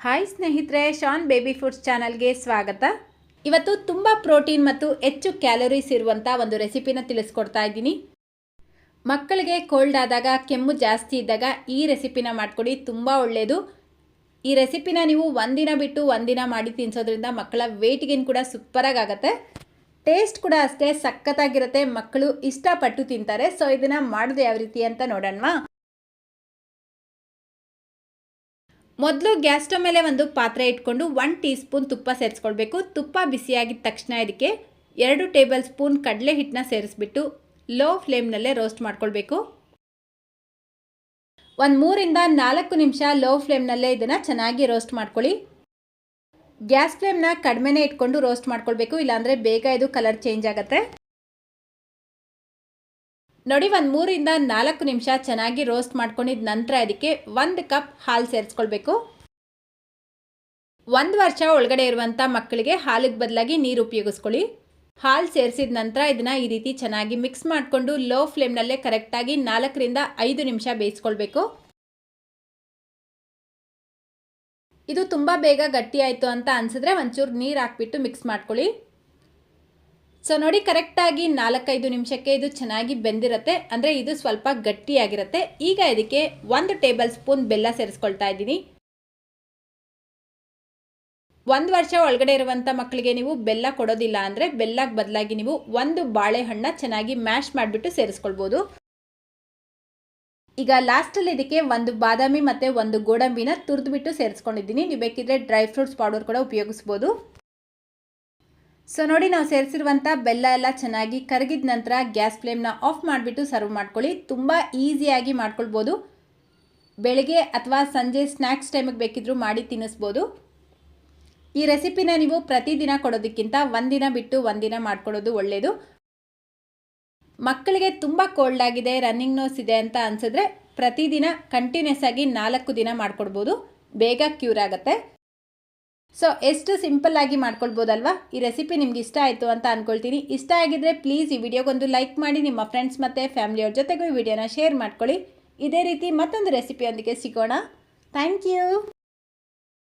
Hi ಸ್ನೇಹಿತರೆ, ಶಾನ್ baby foods ಚಾನಲ್ಗೆ ಸ್ವಾಗತ. ಇವತ್ತು ತುಂಬ ಪ್ರೋಟೀನ್ ಮತ್ತು ಹೆಚ್ಚು ಕ್ಯಾಲೋರೀಸ್ ಇರುವಂಥ ಒಂದು ರೆಸಿಪಿನ ತಿಳಿಸ್ಕೊಡ್ತಾ ಇದ್ದೀನಿ. ಮಕ್ಕಳಿಗೆ ಕೋಲ್ಡ್ ಆದಾಗ, ಕೆಮ್ಮು ಜಾಸ್ತಿ ಇದ್ದಾಗ ಈ ರೆಸಿಪಿನ ಮಾಡಿಕೊಡಿ, ತುಂಬ ಒಳ್ಳೆಯದು. ಈ ರೆಸಿಪಿನ ನೀವು ಒಂದಿನ ಬಿಟ್ಟು ಒಂದಿನ ಮಾಡಿ ತಿನ್ನಿಸೋದ್ರಿಂದ ಮಕ್ಕಳ ವೆಯ್ಟ್ ಗೇನ್ ಕೂಡ ಸೂಪರಾಗಿ ಆಗುತ್ತೆ. ಟೇಸ್ಟ್ ಕೂಡ ಅಷ್ಟೇ ಸಖತ್ತಾಗಿರುತ್ತೆ, ಮಕ್ಕಳು ಇಷ್ಟಪಟ್ಟು ತಿಂತಾರೆ. ಸೊ ಇದನ್ನು ಮಾಡೋದು ಯಾವ ರೀತಿ ಅಂತ ನೋಡೋಣವಾ. ಮೊದಲು ಗ್ಯಾಸ್ ಸ್ಟವ್ ಮೇಲೆ ಒಂದು ಪಾತ್ರೆ ಇಟ್ಕೊಂಡು 1 ಟೀ ಸ್ಪೂನ್ ತುಪ್ಪ ಸೇರಿಸ್ಕೊಳ್ಬೇಕು. ತುಪ್ಪ ಬಿಸಿಯಾಗಿದ್ದ ತಕ್ಷಣ ಇದಕ್ಕೆ 2 ಟೇಬಲ್ ಸ್ಪೂನ್ ಕಡಲೆ ಹಿಟ್ಟನ್ನ ಸೇರಿಸ್ಬಿಟ್ಟು ಲೋ ಫ್ಲೇಮ್ನಲ್ಲೇ ರೋಸ್ಟ್ ಮಾಡ್ಕೊಳ್ಬೇಕು. ಒಂದು 3-4 ನಿಮಿಷ ಲೋ ಫ್ಲೇಮ್ನಲ್ಲೇ ಇದನ್ನು ಚೆನ್ನಾಗಿ ರೋಸ್ಟ್ ಮಾಡ್ಕೊಳ್ಳಿ. ಗ್ಯಾಸ್ ಫ್ಲೇಮ್ನ ಕಡಿಮೆನೇ ಇಟ್ಕೊಂಡು ರೋಸ್ಟ್ ಮಾಡ್ಕೊಳ್ಬೇಕು, ಇಲ್ಲಾಂದರೆ ಬೇಗ ಇದು ಕಲರ್ ಚೇಂಜ್ ಆಗುತ್ತೆ. ನೋಡಿ, ಒಂದು 3-4 ನಿಮಿಷ ಚೆನ್ನಾಗಿ ರೋಸ್ಟ್ ಮಾಡ್ಕೊಂಡಿದ್ದ ನಂತರ ಇದಕ್ಕೆ 1 ಕಪ್ ಹಾಲು ಸೇರಿಸ್ಕೊಳ್ಬೇಕು. 1 ವರ್ಷ ಒಳಗಡೆ ಇರುವಂಥ ಮಕ್ಕಳಿಗೆ ಹಾಲಿಗೆ ಬದಲಾಗಿ ನೀರು ಉಪಯೋಗಿಸ್ಕೊಳ್ಳಿ. ಹಾಲು ಸೇರಿಸಿದ ನಂತರ ಇದನ್ನು ಈ ರೀತಿ ಚೆನ್ನಾಗಿ ಮಿಕ್ಸ್ ಮಾಡಿಕೊಂಡು ಲೋ ಫ್ಲೇಮ್ನಲ್ಲೇ ಕರೆಕ್ಟಾಗಿ 4-5 ನಿಮಿಷ ಬೇಯಿಸ್ಕೊಳ್ಬೇಕು. ಇದು ತುಂಬ ಬೇಗ ಗಟ್ಟಿ ಆಯಿತು ಅಂತ ಅನಿಸಿದ್ರೆ ಒಂಚೂರು ನೀರು ಹಾಕ್ಬಿಟ್ಟು ಮಿಕ್ಸ್ ಮಾಡ್ಕೊಳ್ಳಿ. ಸೊ ನೋಡಿ, ಕರೆಕ್ಟಾಗಿ 4-5 ನಿಮಿಷಕ್ಕೆ ಇದು ಚೆನ್ನಾಗಿ ಬೆಂದಿರುತ್ತೆ, ಅಂದರೆ ಇದು ಸ್ವಲ್ಪ ಗಟ್ಟಿಯಾಗಿರುತ್ತೆ. ಈಗ ಇದಕ್ಕೆ 1 ಟೇಬಲ್ ಸ್ಪೂನ್ ಬೆಲ್ಲ ಸೇರಿಸ್ಕೊಳ್ತಾ ಇದ್ದೀನಿ. 1 ವರ್ಷ ಒಳಗಡೆ ಇರುವಂಥ ಮಕ್ಕಳಿಗೆ ನೀವು ಬೆಲ್ಲ ಕೊಡೋದಿಲ್ಲ ಅಂದರೆ ಬೆಲ್ಲಕ್ಕೆ ಬದಲಾಗಿ ನೀವು 1 ಬಾಳೆಹಣ್ಣ ಚೆನ್ನಾಗಿ ಮ್ಯಾಶ್ ಮಾಡಿಬಿಟ್ಟು ಸೇರಿಸ್ಕೊಳ್ಬೋದು. ಈಗ ಲಾಸ್ಟಲ್ಲಿ ಇದಕ್ಕೆ 1 ಬಾದಾಮಿ ಮತ್ತು 1 ಗೋಡಂಬಿನ ತುರಿದ್ಬಿಟ್ಟು ಸೇರಿಸ್ಕೊಂಡಿದ್ದೀನಿ. ನೀವು ಬೇಕಿದ್ರೆ ಡ್ರೈ ಫ್ರೂಟ್ಸ್ ಪೌಡರ್ ಕೂಡ ಉಪಯೋಗಿಸ್ಬೋದು. ಸೊ ನೋಡಿ, ನಾವು ಸೇರಿಸಿರುವಂಥ ಬೆಲ್ಲ ಎಲ್ಲ ಚೆನ್ನಾಗಿ ಕರಗಿದ ನಂತರ ಗ್ಯಾಸ್ ಫ್ಲೇಮ್ನ ಆಫ್ ಮಾಡಿಬಿಟ್ಟು ಸರ್ವ್ ಮಾಡ್ಕೊಳ್ಳಿ. ತುಂಬ ಈಸಿಯಾಗಿ ಮಾಡ್ಕೊಳ್ಬೋದು. ಬೆಳಗ್ಗೆ ಅಥವಾ ಸಂಜೆ ಸ್ನ್ಯಾಕ್ಸ್ ಟೈಮಿಗೆ ಬೇಕಿದ್ರೂ ಮಾಡಿ ತಿನ್ನಿಸ್ಬೋದು. ಈ ರೆಸಿಪಿನ ನೀವು ಪ್ರತಿದಿನ ಕೊಡೋದಕ್ಕಿಂತ ಒಂದಿನ ಬಿಟ್ಟು ಒಂದಿನ ಮಾಡ್ಕೊಳ್ಳೋದು ಒಳ್ಳೆಯದು. ಮಕ್ಕಳಿಗೆ ತುಂಬ ಕೋಲ್ಡ್ ಆಗಿದೆ, ರನ್ನಿಂಗ್ ನೋಸ್ ಇದೆ ಅಂತ ಅನಿಸಿದ್ರೆ ಪ್ರತಿದಿನ ಕಂಟಿನ್ಯೂಸ್ ಆಗಿ 4 ದಿನ ಮಾಡ್ಕೊಡ್ಬೋದು, ಬೇಗ ಕ್ಯೂರ್ ಆಗುತ್ತೆ. ಸೊ ಎಷ್ಟು ಸಿಂಪಲ್ ಆಗಿ ಮಾಡ್ಕೊಳ್ಬೋದಲ್ವಾ. ಈ ರೆಸಿಪಿ ನಿಮ್ಗೆ ಇಷ್ಟ ಆಯಿತು ಅಂತ ಅಂದ್ಕೊಳ್ತೀನಿ. ಇಷ್ಟ ಆಗಿದ್ರೆ ಪ್ಲೀಸ್ ಈ ವಿಡಿಯೋಗೊಂದು ಲೈಕ್ ಮಾಡಿ, ನಿಮ್ಮ ಫ್ರೆಂಡ್ಸ್ ಮತ್ತು ಫ್ಯಾಮಿಲಿಯವ್ರ ಜೊತೆಗೂ ಈ ವಿಡಿಯೋನ ಶೇರ್ ಮಾಡ್ಕೊಳ್ಳಿ. ಇದೇ ರೀತಿ ಮತ್ತೊಂದು ರೆಸಿಪಿಯೊಂದಿಗೆ ಸಿಗೋಣ. Thank you.